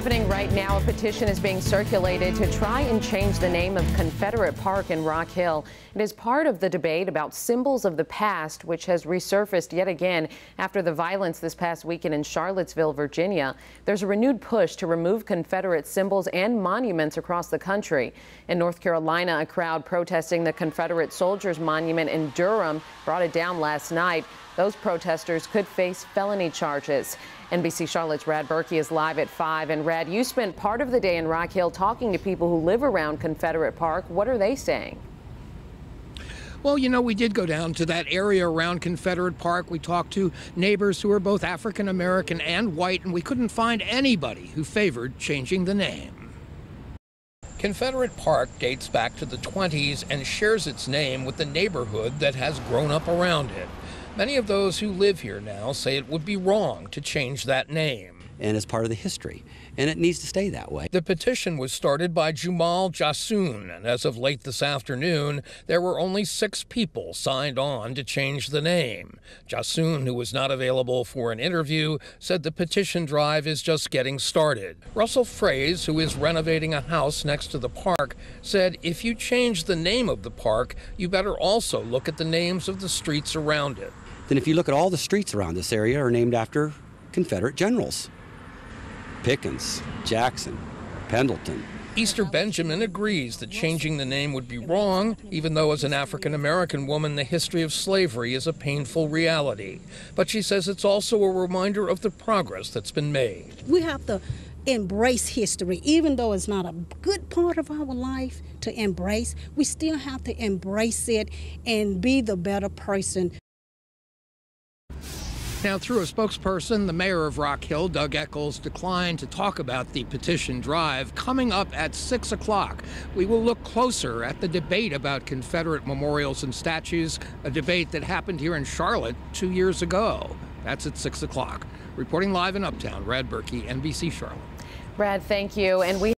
Happening right now, a petition is being circulated to try and change the name of Confederate Park in Rock Hill. It is part of the debate about symbols of the past, which has resurfaced yet again after the violence this past weekend in Charlottesville, Virginia. There's a renewed push to remove Confederate symbols and monuments across the country. In North Carolina, a crowd protesting the Confederate Soldiers Monument in Durham brought it down last night. Those protesters could face felony charges. NBC Charlotte's Rad Berkey is live at 5. And Rad, you spent part of the day in Rock Hill talking to people who live around Confederate Park. What are they saying? Well, you know, we did go down to that area around Confederate Park. We talked to neighbors who are both African American and white, and we couldn't find anybody who favored changing the name. Confederate Park dates back to the 20s and shares its name with the neighborhood that has grown up around it. Many of those who live here now say it would be wrong to change that name. And it's part of the history, and it needs to stay that way. The petition was started by Jumal Jassoon, and as of late this afternoon, there were only 6 people signed on to change the name. Jassoon, who was not available for an interview, said the petition drive is just getting started. Russell Fraze, who is renovating a house next to the park, said if you change the name of the park, you better also look at the names of the streets around it. Then if you look at all the streets around this area are named after Confederate generals. Pickens, Jackson, Pendleton. Easter Benjamin agrees that changing the name would be wrong, even though as an African-American woman, the history of slavery is a painful reality. But she says it's also a reminder of the progress that's been made. We have to embrace history, even though it's not a good part of our life to embrace. We still have to embrace it and be the better person. Now, through a spokesperson, the mayor of Rock Hill, Doug Eccles, declined to talk about the petition drive. Coming up at 6 o'clock, we will look closer at the debate about Confederate memorials and statues, a debate that happened here in Charlotte 2 years ago. That's at 6 o'clock. Reporting live in Uptown, Rad Berkey, NBC Charlotte. Rad, thank you. And we